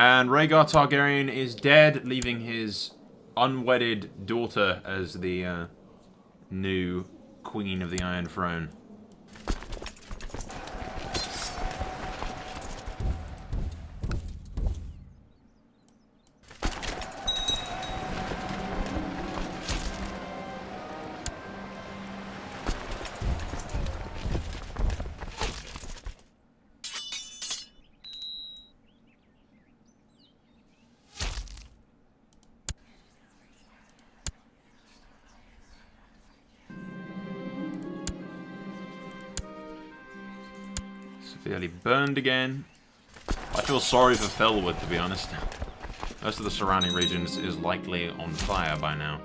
And Rhaegar Targaryen is dead, leaving his unwedded daughter as the new Queen of the Iron Throne. Severely burned again. I feel sorry for Felwood, to be honest. Most of the surrounding regions is likely on fire by now.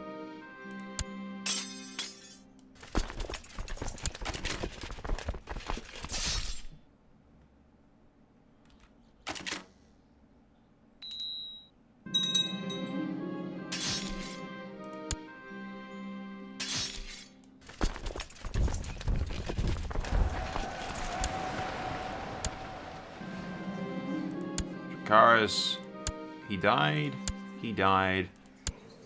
Karis, he died. He died.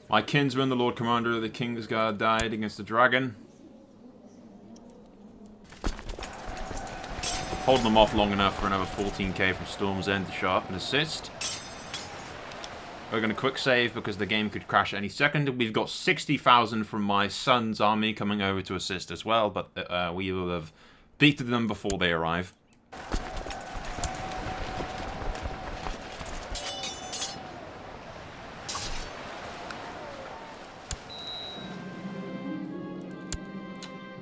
My kinsman, the Lord Commander of the Kingsguard, died against the dragon. Holding them off long enough for another 14k from Storm's End to show up and assist. We're going to quick save because the game could crash any second. We've got 60,000 from my son's army coming over to assist as well, but we will have beaten them before they arrive.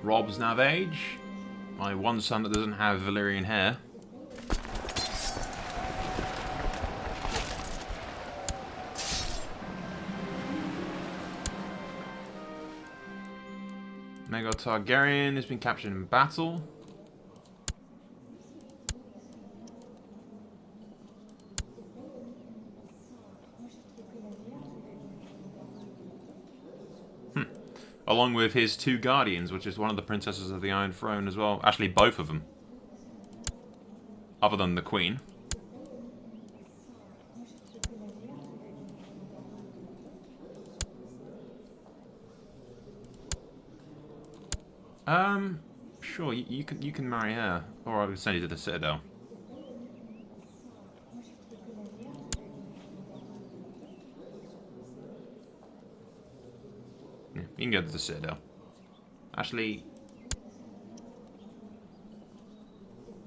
Rob's now of age. My one son that doesn't have Valyrian hair. Rhaegar Targaryen has been captured in battle. Along with his two guardians, which is one of the princesses of the Iron Throne as well. Actually, both of them. Other than the Queen. Sure, you can marry her. Or I would send you to the Citadel. You can go to the Citadel. Actually...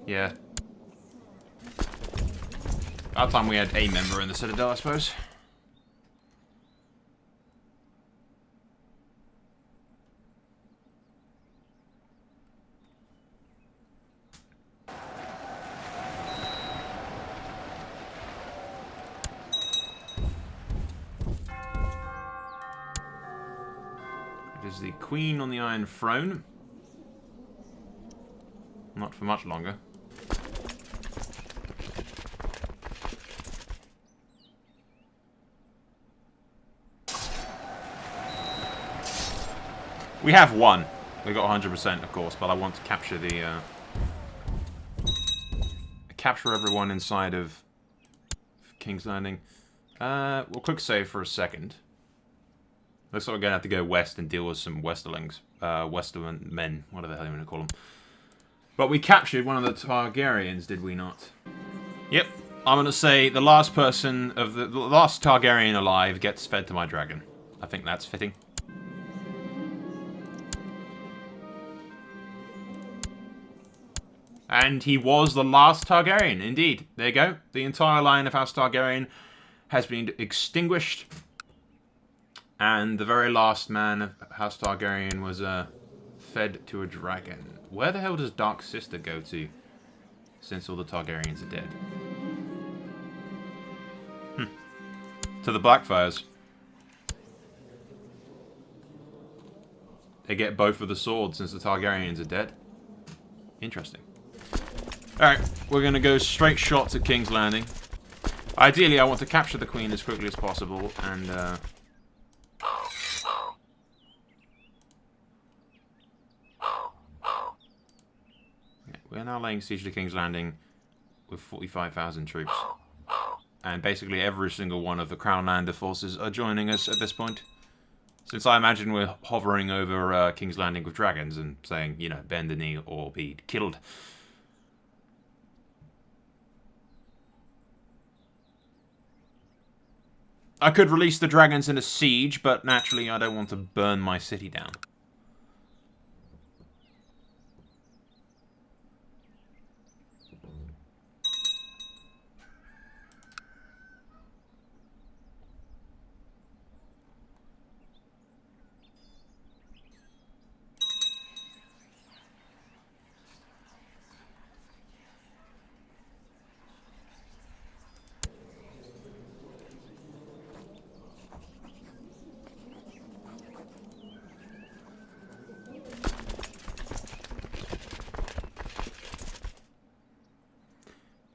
yeah. About time we had a member in the Citadel, I suppose. Is the Queen on the Iron Throne. Not for much longer. We have one. We got 100%, of course, but I want to capture the capture everyone inside of King's Landing. We'll quick save for a second. Looks like we're going to have to go west and deal with some Westerlings. Westermen men, whatever the hell you want to call them. But we captured one of the Targaryens, did we not? Yep. I'm going to say the last person of the last Targaryen alive gets fed to my dragon. I think that's fitting. And he was the last Targaryen, indeed. There you go. The entire line of House Targaryen has been extinguished. And the very last man of House Targaryen was fed to a dragon. Where the hell does Dark Sister go to, since all the Targaryens are dead? To the Blackfires. They get both of the swords since the Targaryens are dead. Interesting. Alright, we're going to go straight shot to King's Landing. Ideally, I want to capture the Queen as quickly as possible, and we're now laying siege to King's Landing with 45,000 troops. and basically every single one of the Crownlander forces are joining us at this point. Since I imagine we're hovering over King's Landing with dragons and saying, you know, bend the knee or be killed. I could release the dragons in a siege, but naturally I don't want to burn my city down.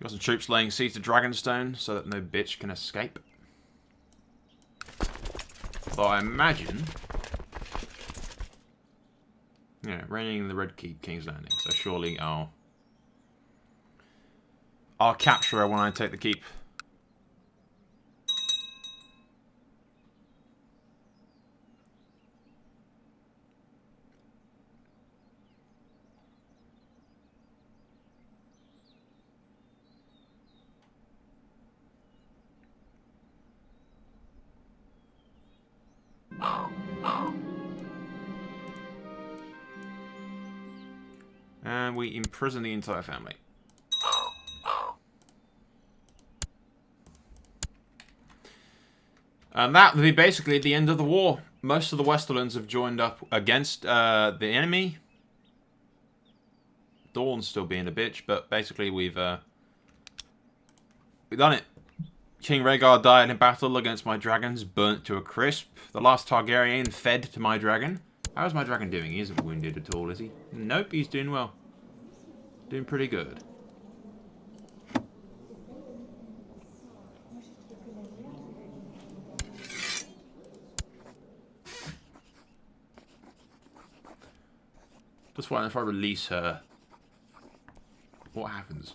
Got some troops laying siege to Dragonstone so that no bitch can escape. Though I imagine... yeah, reigning in the Red Keep, King's Landing. So surely I'll capture her when I take the keep. And we imprison the entire family. And that would be basically the end of the war. Most of the Westerlands have joined up against the enemy. Dawn's still being a bitch, but basically we've done it. King Rhaegar died in battle against my dragons, burnt to a crisp. The last Targaryen fed to my dragon. How's my dragon doing? He isn't wounded at all, is he? Nope, he's doing well. Doing pretty good. Just wondering if I release her, what happens?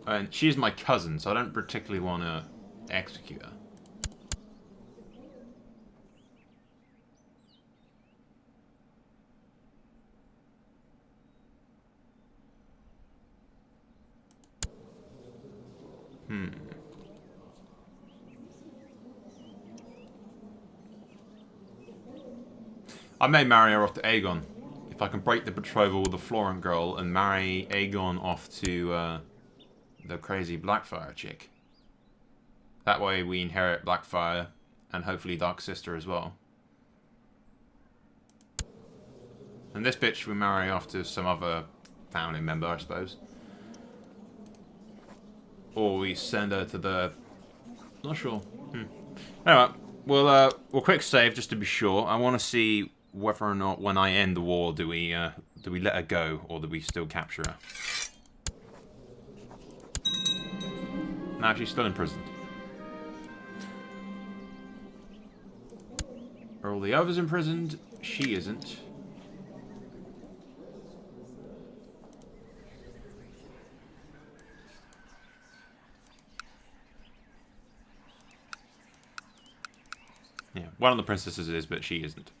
And she's my cousin, so I don't particularly want to execute her. I may marry her off to Aegon. If I can break the betrothal with the Florent girl and marry Aegon off to the crazy Blackfire chick. That way we inherit Blackfire and hopefully Dark Sister as well. And this bitch we marry off to some other family member, I suppose. Or we send her to the... not sure. Anyway, we'll quick save just to be sure. I want to see whether or not when I end the war do we let her go or do we still capture her. No, she's still imprisoned. Are all the others imprisoned? She isn't. Yeah, one of the princesses is, but she isn't.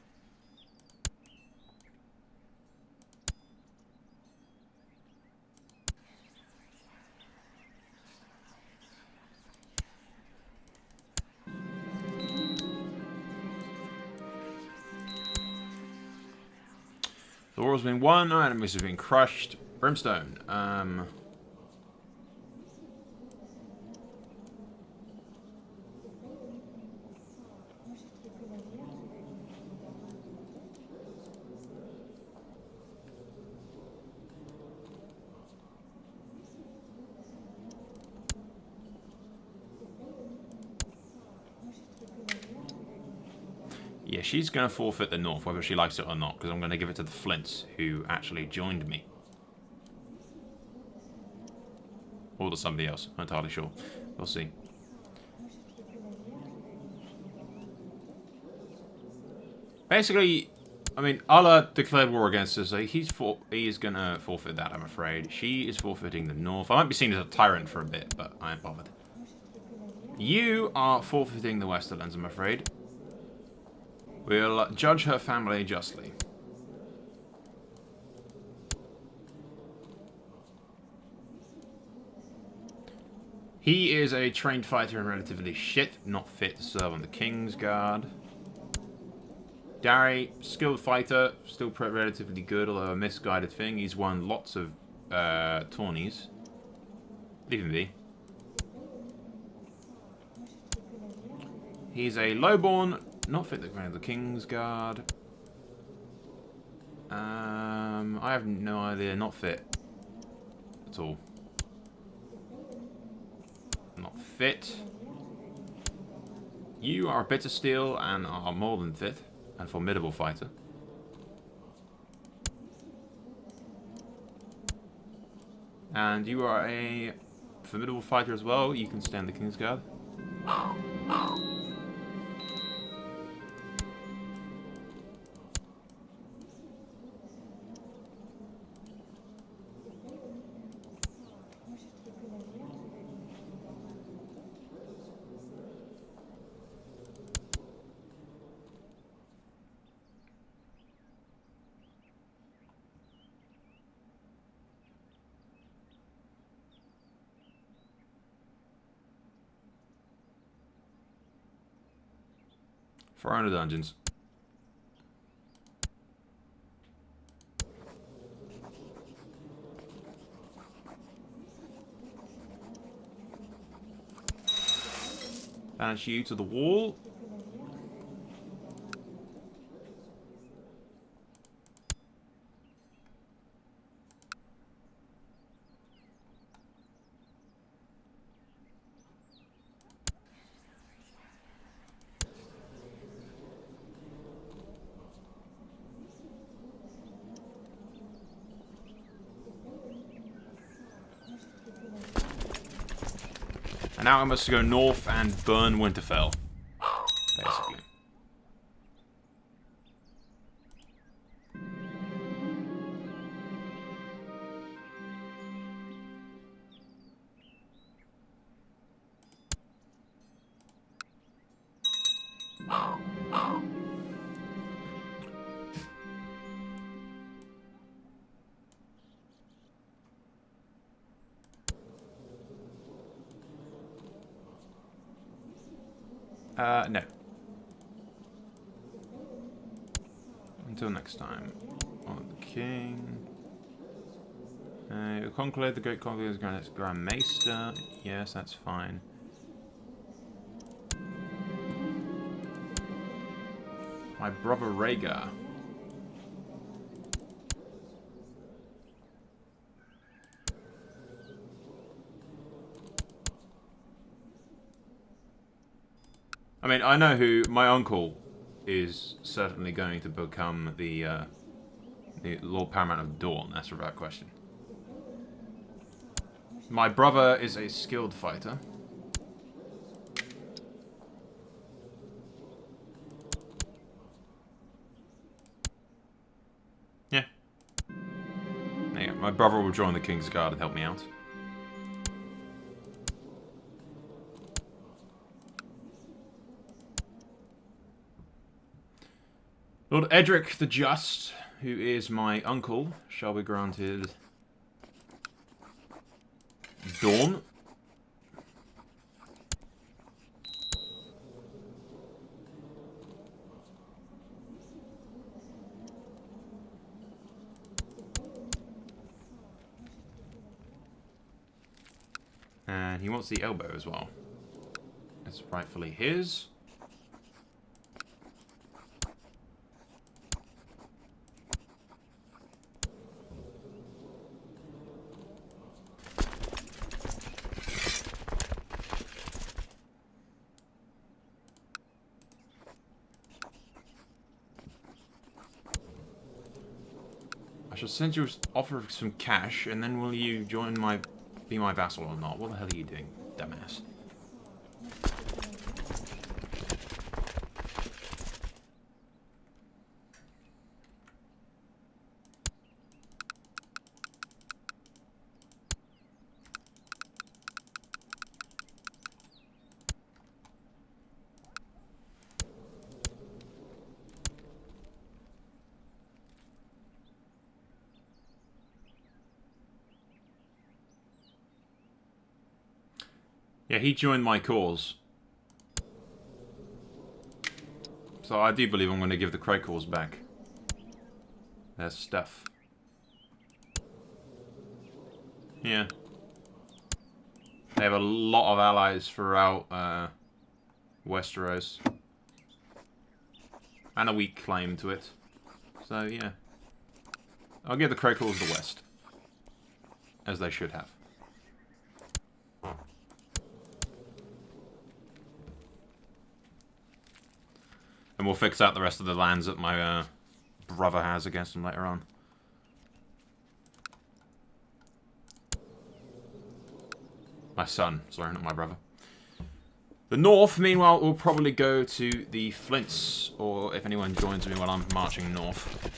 The war has been won, our enemies have been crushed. Brimstone. Yeah, she's going to forfeit the North, whether she likes it or not, because I'm going to give it to the Flints, who actually joined me. Or to somebody else, I'm not entirely sure. We'll see. Basically, I mean, Allah declared war against us, so he is gonna forfeit that, I'm afraid. She is forfeiting the North. I might be seen as a tyrant for a bit, but I ain't bothered. You are forfeiting the Westerlands, I'm afraid. We'll judge her family justly. He is a trained fighter and relatively shit, not fit to serve on the Kingsguard. Dari, skilled fighter, still relatively good, although a misguided thing. He's won lots of tourneys. Leave him be. He's a lowborn, not fit to command the Kingsguard. I have no idea, not fit at all. Not fit. You are a Bittersteel and are more than fit. And formidable fighter. And you are a formidable fighter as well. You can stand the Kingsguard. For owner dungeons. Banish you to the wall. And now I must go north and burn Winterfell. Basically. No. Until next time. On the king. Conclave, the Great Conclave is Grand Maester. Yes, that's fine. My brother Rhaegar. I mean, I know who my uncle is certainly going to become the Lord Paramount of Dawn. That's without question. My brother is a skilled fighter. Yeah. There you go. My brother will join the Kingsguard and help me out. Lord Edric the Just, who is my uncle, shall be granted Dawn. And he wants the elbow as well. It's rightfully his. I shall send you an offer of some cash, and then will you join be my vassal or not? What the hell are you doing, dumbass? Yeah, he joined my cause. So I do believe I'm going to give the Crocals back their stuff. Yeah. They have a lot of allies throughout Westeros. And a weak claim to it. So, yeah. I'll give the Crocals the West. As they should have. And we'll fix out the rest of the lands that my brother has against them later on. My son, sorry, not my brother. The north, meanwhile, will probably go to the Flints, or if anyone joins me while I'm marching north.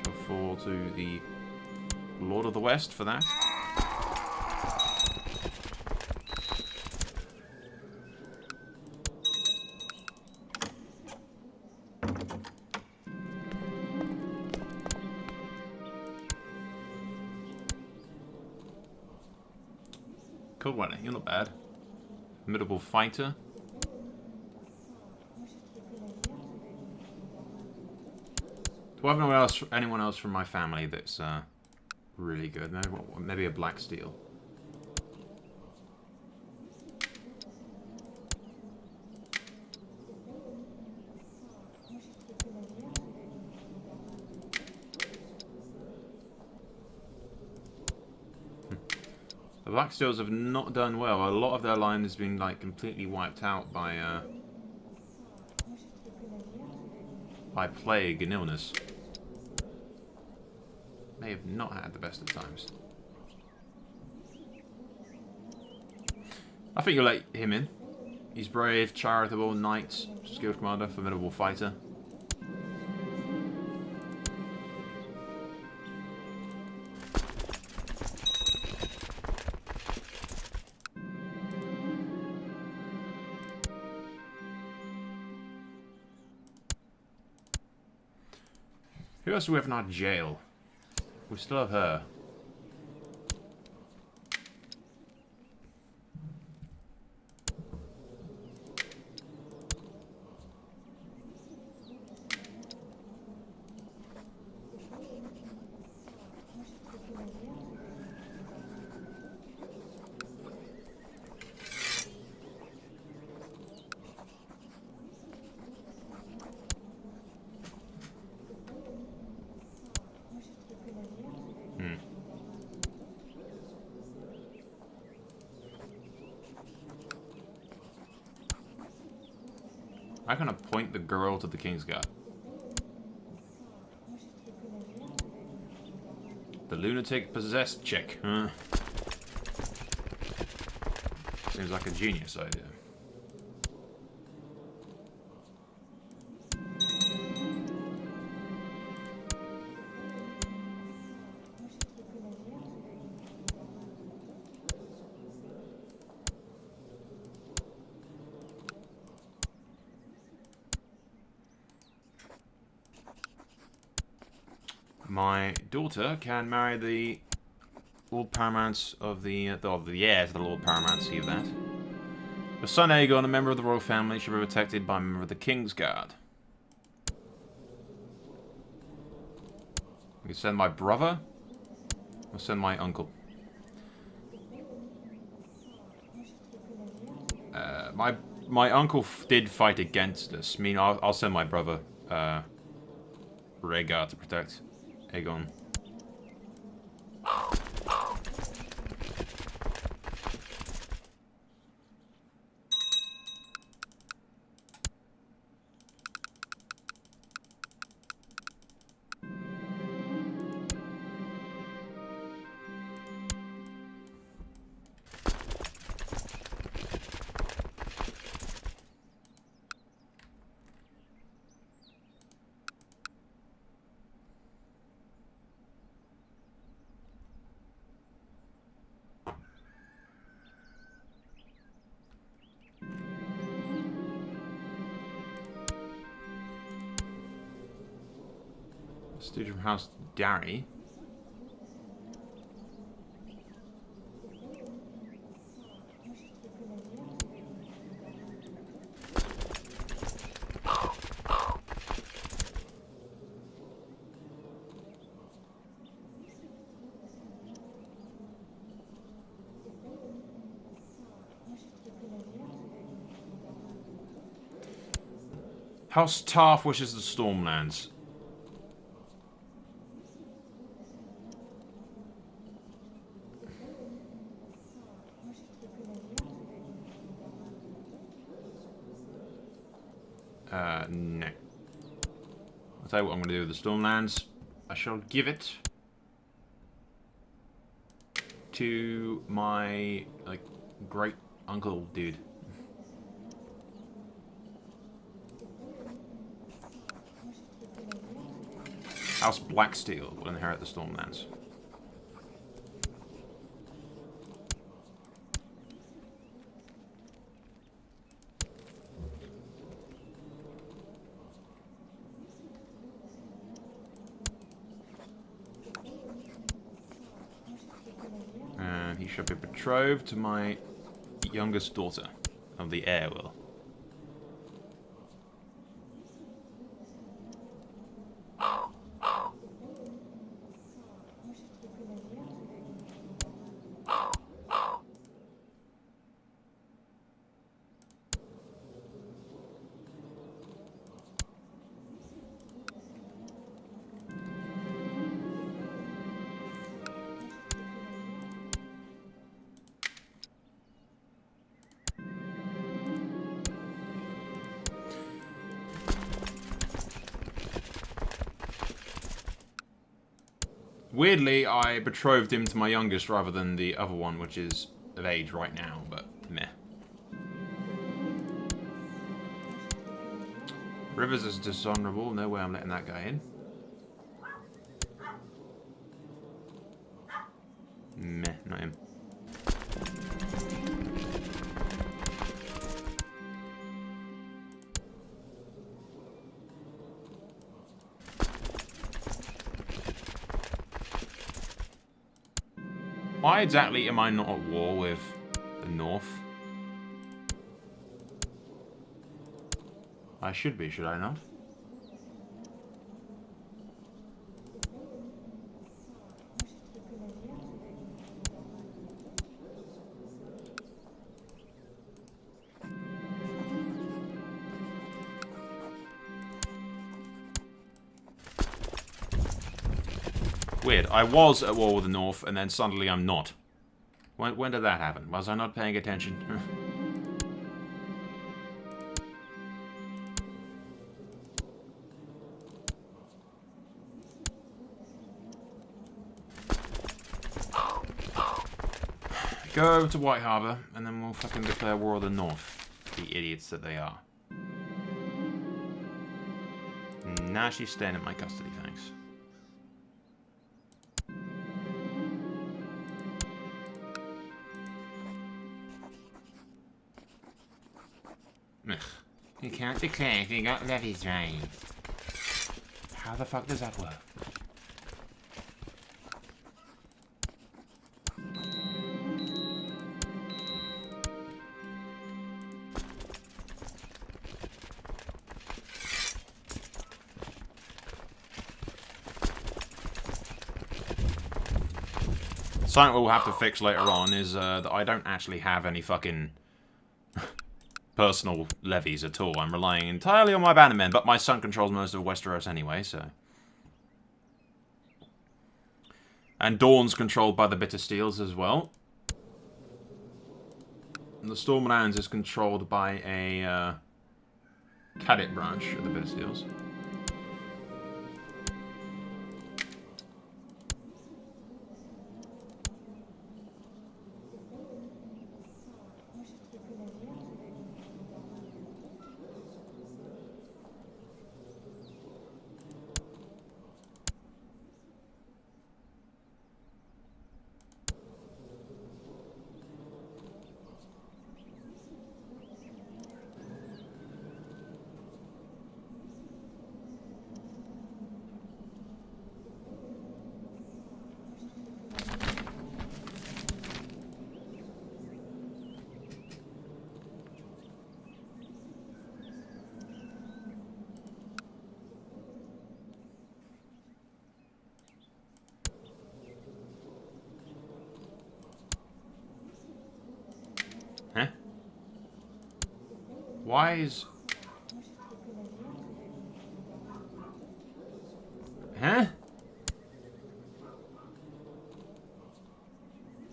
Shall fall to the Lord of the West for that. Cool one, you're not bad. Formidable fighter. Do I have anyone else from my family that's really good? Maybe a black steel. The Blacksteels have not done well. A lot of their line has been like completely wiped out by plague and illness. They have not had the best of times. I think you'll let him in. He's brave, charitable, knight, skilled commander, formidable fighter. Who else do we have in our jail? We still have her. I can appoint the girl to the Kingsguard. The lunatic possessed chick, huh? Seems like a genius idea. My daughter can marry the Lord Paramount of the heir to the Lord Paramount. See that. Her son Aegon, a member of the royal family, should be protected by a member of the Kingsguard. We can send my brother, or send my uncle. My uncle did fight against us. I mean, I'll send my brother, Rhaegar, to protect Aegon. Dude from House Darry. House Tarth wishes the Stormlands. No. I'll tell you what I'm going to do with the Stormlands. I shall give it to my, like, great uncle dude. House Blacksteel will inherit the Stormlands. And he shall be betrothed to my youngest daughter of the heir will. Weirdly, I betrothed him to my youngest rather than the other one, which is of age right now, but meh. Rivers is dishonorable. No way I'm letting that guy in. Meh, not him. Why exactly am I not at war with the North? I should be, should I not? Weird. I was at war with the North, and then suddenly I'm not. When did that happen? Was I not paying attention? Go over to White Harbour, and then we'll fucking declare war on the North. The idiots that they are. Now she's staying in my custody, thanks. Ugh. You can't declare if you got levies right. How the fuck does that work? Something we'll have to fix later on is that I don't actually have any fucking personal levies at all. I'm relying entirely on my bannermen, but my son controls most of Westeros anyway, so... And Dawn's controlled by the Bittersteels as well. And the Stormlands is controlled by a cadet branch of the Bittersteels. Why is... Huh?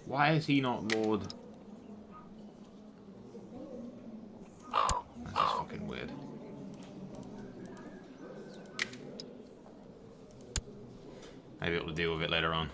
Why is he not Lord? That's just fucking weird. Maybe it'll deal with it later on.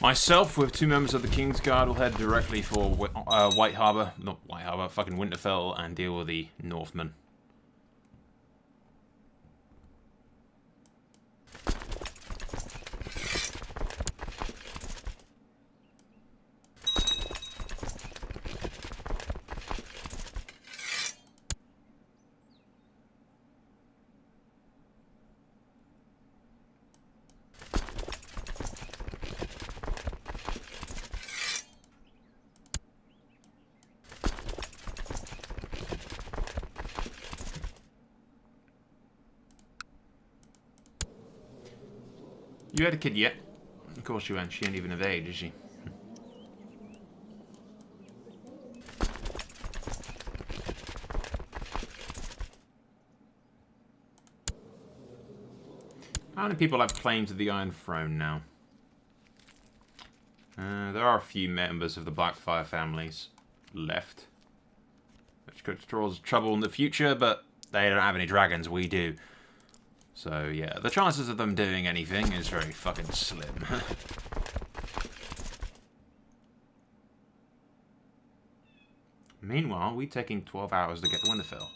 Myself, with 2 members of the Kingsguard, will head directly for White Harbour, not White Harbour, fucking Winterfell, and deal with the Northmen. You had a kid yet? Of course you ain't. She ain't even of age, is she? How many people have claim to the Iron Throne now? There are a few members of the Blackfire families left, which could cause trouble in the future, but they don't have any dragons, we do. So, yeah, the chances of them doing anything is very fucking slim. Meanwhile, we're taking 12 hours to get to Winterfell.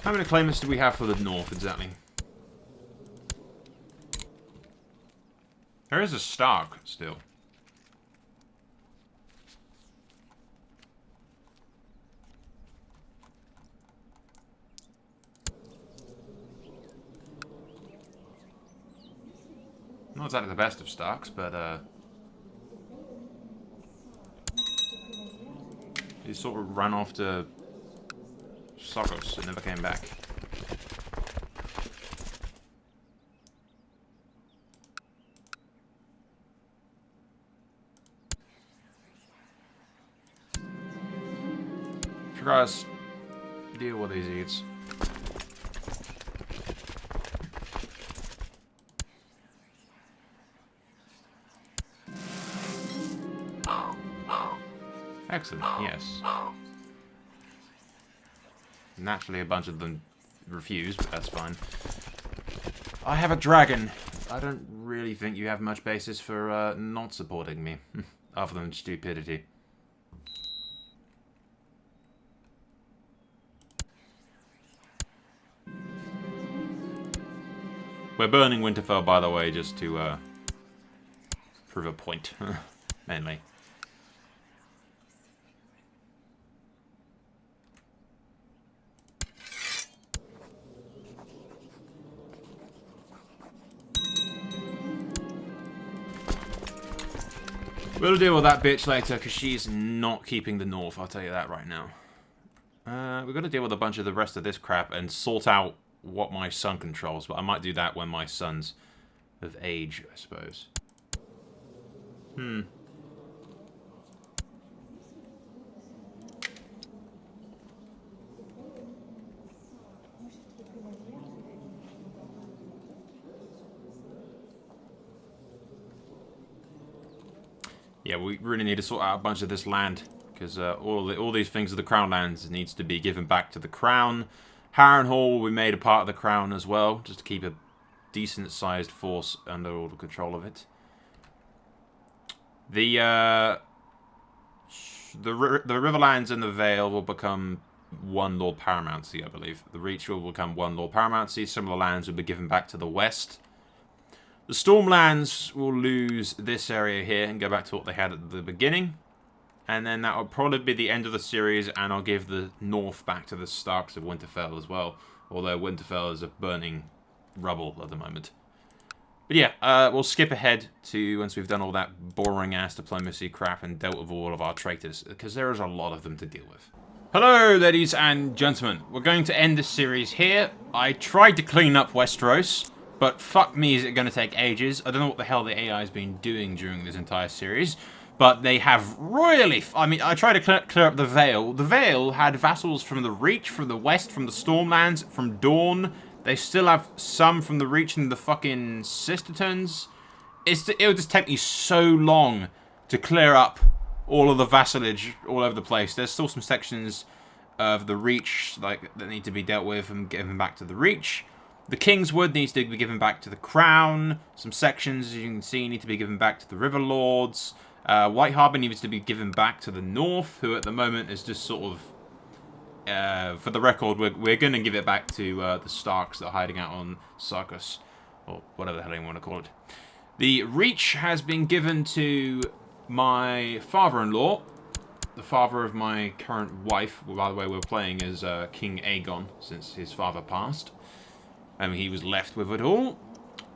How many claimants do we have for the north, exactly? There is a Stark, still. Not exactly the best of Starks, but, he sort of ran off to Sokos and never came back. Guys, deal with these idiots. Excellent, yes. Naturally, a bunch of them refuse, but that's fine. I have a dragon. I don't really think you have much basis for not supporting me, other than stupidity. We're burning Winterfell, by the way, just to prove a point, mainly. We'll deal with that bitch later, because she's not keeping the north, I'll tell you that right now. We've got to deal with a bunch of the rest of this crap and sort out what my son controls, but I might do that when my son's of age, I suppose. Yeah, we really need to sort out a bunch of this land, because all these things of the Crown lands needs to be given back to the Crown. Harrenhal, we made a part of the Crown as well, just to keep a decent-sized force under all the control of it. The Riverlands and the Vale will become one Lord Paramountcy, I believe. The Reach will become one Lord Paramountcy. Similar lands will be given back to the west. The Stormlands will lose this area here and go back to what they had at the beginning. And then that will probably be the end of the series, and I'll give the north back to the Starks of Winterfell as well. Although Winterfell is a burning rubble at the moment. But yeah, we'll skip ahead to once we've done all that boring-ass diplomacy crap and dealt with all of our traitors, because there is a lot of them to deal with. Hello, ladies and gentlemen. We're going to end this series here. I tried to clean up Westeros, but fuck me, is it going to take ages. I don't know what the hell the AI has been doing during this entire series, but they have royally... I mean, I tried to clear up the Vale. The Vale had vassals from the Reach, from the West, from the Stormlands, from Dawn. They still have some from the Reach and the fucking Sistertons. It would just take me so long to clear up all of the vassalage all over the place. There's still some sections of the Reach that need to be dealt with and given back to the Reach. The Kingswood needs to be given back to the Crown. Some sections, as you can see, need to be given back to the River Lords. White Harbour needs to be given back to the North, who at the moment is just sort of... for the record, we're going to give it back to the Starks that are hiding out on Sarkos, or whatever the hell you want to call it. The Reach has been given to my father-in-law, the father of my current wife. Well, by the way, we're playing as King Aegon, since his father passed. And he was left with it all.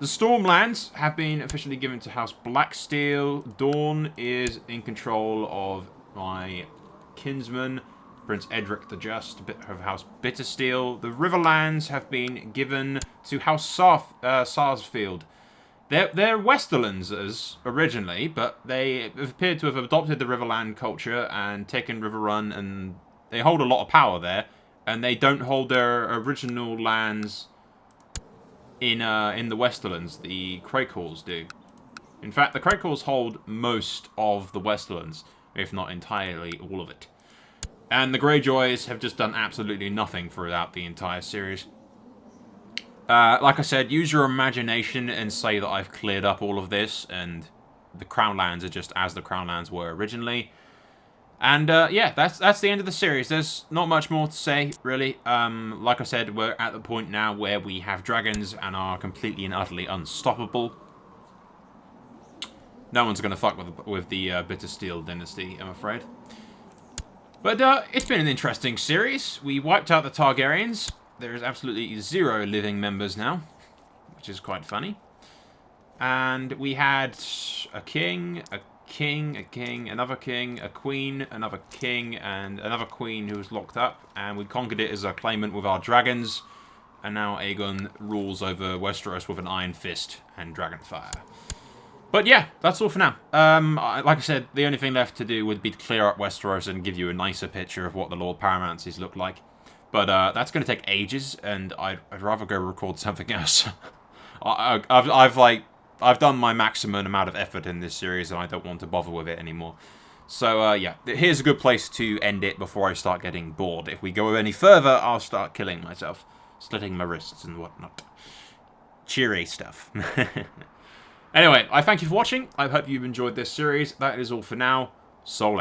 The Stormlands have been officially given to House Blacksteel. Dawn is in control of my kinsman, Prince Edric the Just, of House Bittersteel. The Riverlands have been given to House Sarsfield. They're Westerlands originally, but they appear to have adopted the Riverland culture and taken Riverrun, and they hold a lot of power there. And they don't hold their original lands in the Westerlands. The Craycalls do. In fact, the Craycalls hold most of the Westerlands, if not entirely all of it. And the Greyjoys have just done absolutely nothing throughout the entire series. Like I said, use your imagination and say that I've cleared up all of this, and the Crown Lands are just as the Crown Lands were originally. And yeah, that's the end of the series. There's not much more to say, really. Like I said, we're at the point now where we have dragons and are completely and utterly unstoppable. No one's going to fuck with the Bittersteel dynasty, I'm afraid. But it's been an interesting series. We wiped out the Targaryens. There is absolutely 0 living members now, which is quite funny. And we had a king, a king, another king, a queen, another king, and another queen who was locked up. And we conquered it as a claimant with our dragons. And now Aegon rules over Westeros with an iron fist and dragonfire. But yeah, that's all for now. Like I said, the only thing left to do would be to clear up Westeros and give you a nicer picture of what the Lord Paramouncies look like. But that's going to take ages, and I'd rather go record something else. I've done my maximum amount of effort in this series, and I don't want to bother with it anymore. So yeah, here's a good place to end it before I start getting bored. If we go any further, I'll start killing myself, slitting my wrists and whatnot. Cheery stuff. Anyway, I thank you for watching. I hope you've enjoyed this series. That is all for now. Soul out.